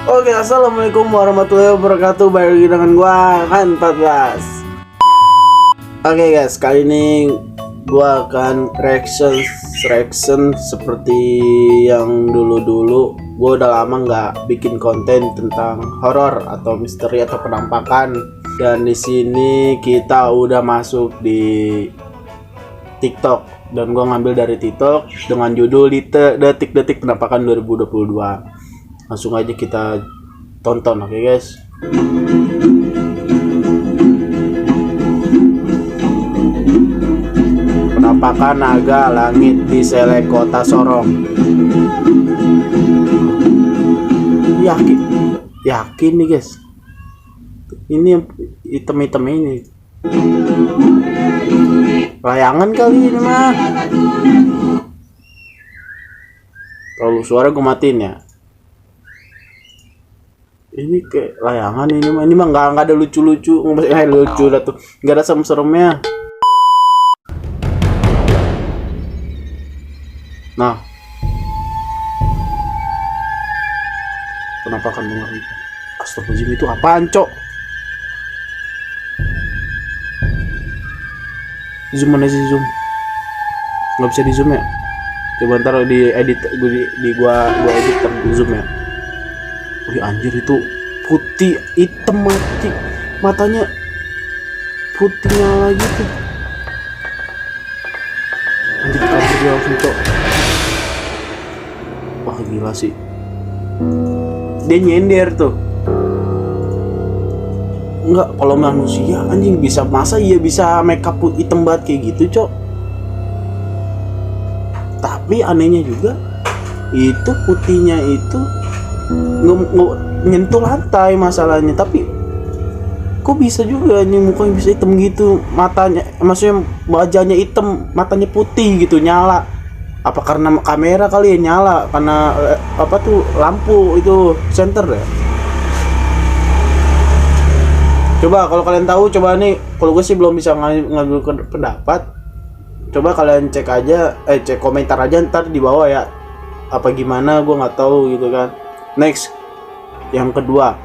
Oke, assalamualaikum warahmatullahi wabarakatuh. Balik lagi dengan gua kan 14. Oke guys, kali ini gua akan reaction seperti yang dulu. Gua udah lama nggak bikin konten tentang horor atau misteri atau penampakan. Dan di sini kita udah masuk di TikTok dan gua ngambil dari TikTok dengan judul detik-detik penampakan 2022. Langsung aja kita tonton, oke guys. Penampakan naga langit di Sele, Kota Sorong. Yakin nih guys. Ini item ini. Layangan kali ini mah. Kalau suara gue matiin ya. Ini kayak layangan ini mah nggak ada lucu lucu dah tuh, nggak ada serem-seremnya. Nah, penampakan mengerikan. Astagfirullahaladzim, itu apaan cok? Zoom mana sih zoom? Nggak bisa di zoom ya? Coba ntar di edit gua edit zoom ya. Wih anjir, itu putih hitam matanya putihnya lagi tuh. Anjir, kabur dia langsung cok. Wah gila sih, dia nyender tuh. Enggak, kalau manusia anjing masa iya bisa make up hitam banget kayak gitu cok. Tapi anehnya juga itu putihnya itu nyentuh lantai masalahnya, tapi kok bisa juga nih mukanya bisa hitam gitu, matanya maksudnya wajahnya hitam, matanya putih gitu, nyala. Apa karena kamera kali ya nyala, karena apa tuh lampu itu center ya. Coba kalau kalian tahu, coba nih, kalau gue sih belum bisa ngambil pendapat. Coba kalian cek aja, cek komentar aja ntar di bawah ya, apa gimana gue nggak tahu gitu kan. Next, yang kedua,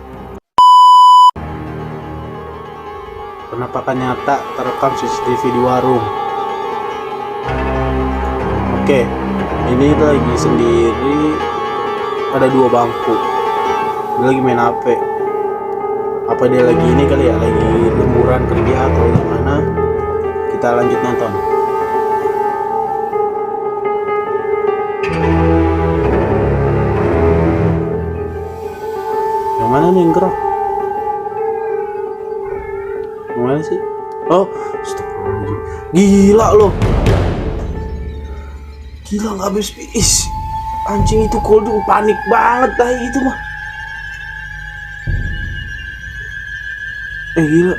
penampakan nyata terekam CCTV di warung. Oke, ini lagi sendiri, ada dua bangku, dia lagi main HP. Apa dia lagi ini kali ya, lagi lemburan kerja atau gimana? Kita lanjut nonton. Yang mana nih yang gerak? Yang mana sih? Oh, gila loh. Gila nggak habis is. Anjing itu Coldung panik banget dah itu mah. Gila.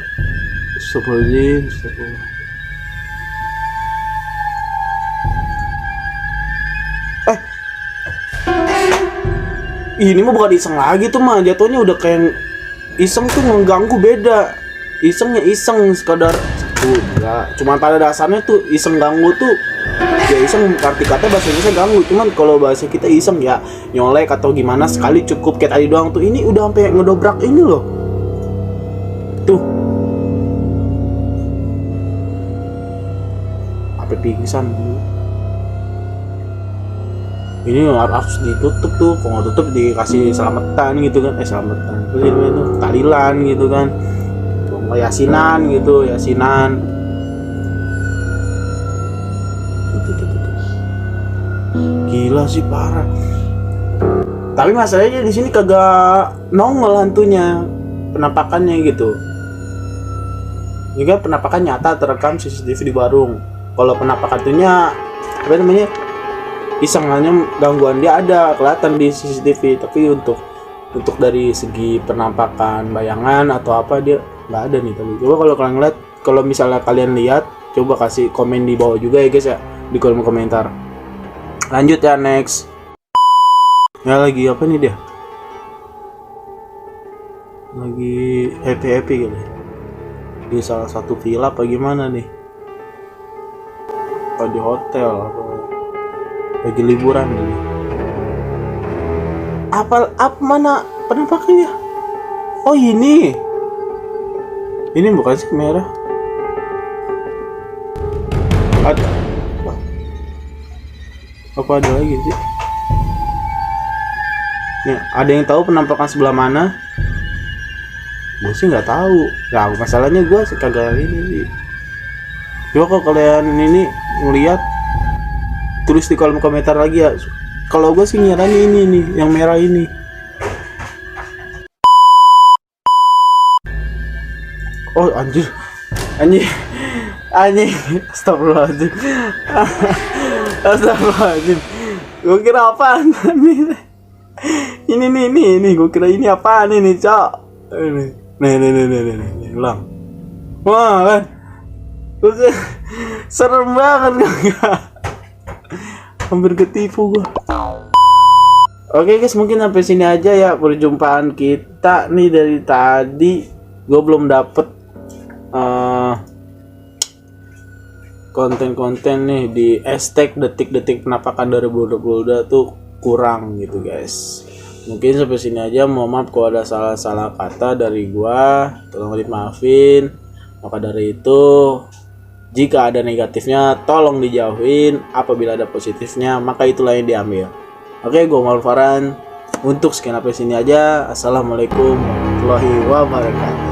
Astagfirullah. Ini mah bukan iseng lagi tuh mah, jatuhnya udah kayak iseng tuh mengganggu, beda. Isengnya iseng sekadar enggak, cuman pada dasarnya tuh iseng ganggu tuh ya iseng, arti kata bahasa Indonesia ganggu, cuman kalau bahasa kita iseng ya nyolek atau gimana sekali cukup, kayak tadi doang tuh. Ini udah sampai ngedobrak ini loh tuh, sampai pingsan. Ini harus ditutup tuh, kalau nggak tutup dikasih selamatan gitu kan, selamatan itu tahlilan gitu kan, yasinan gitu, yasinan tuh. Gila sih parah. Tapi masalahnya di sini kagak nongol hantunya, penampakannya gitu. Ini kan penampakan nyata terekam CCTV di warung. Kalau penampakan itunya apa namanya, iseng, hanya gangguan dia ada kelihatan di CCTV, tapi untuk dari segi penampakan bayangan atau apa dia nggak ada nih tadi. Coba kalau kalian lihat, kalau misalnya kalian lihat, coba kasih komen di bawah juga ya guys ya, di kolom komentar. Lanjut ya, next. Ya lagi apa nih dia? Lagi happy gitu. Di salah satu villa apa gimana nih? Apa di hotel apa? Lagi liburan ini. Apa mana penampakannya. Oh ini bukan sih merah. Ada apa ada lagi sih? Nih, ada yang tahu penampakan sebelah mana? Gue sih nggak tahu. Nah, masalahnya gue sih kagak ini sih. Coba kalau kalian ini ngeliat, tulis di kolom komentar lagi ya. Kalau gue sih ngira ini nih, yang merah ini. Oh anjir, astagfirullahaladzim. Astagfirullahaladzim. Gue kira apaan nih? Ini, gue kira ini apaan ini, Cok? Nih, ulang. Wah kan, serem banget gak? Hampir ketipu gue. Oke guys, mungkin sampai sini aja ya perjumpaan kita nih dari tadi. Gue belum dapet konten-konten nih di hashtag detik-detik penampakan 2022 tuh kurang gitu guys. Mungkin sampai sini aja. Mohon maaf kalau ada salah-salah kata dari gua, tolong dimaafin. Maka dari itu, jika ada negatifnya tolong dijauhin, apabila ada positifnya maka itulah yang diambil. Oke, gua Umar Farhan. Untuk sekian sampai sini aja. Assalamualaikum warahmatullahi wabarakatuh.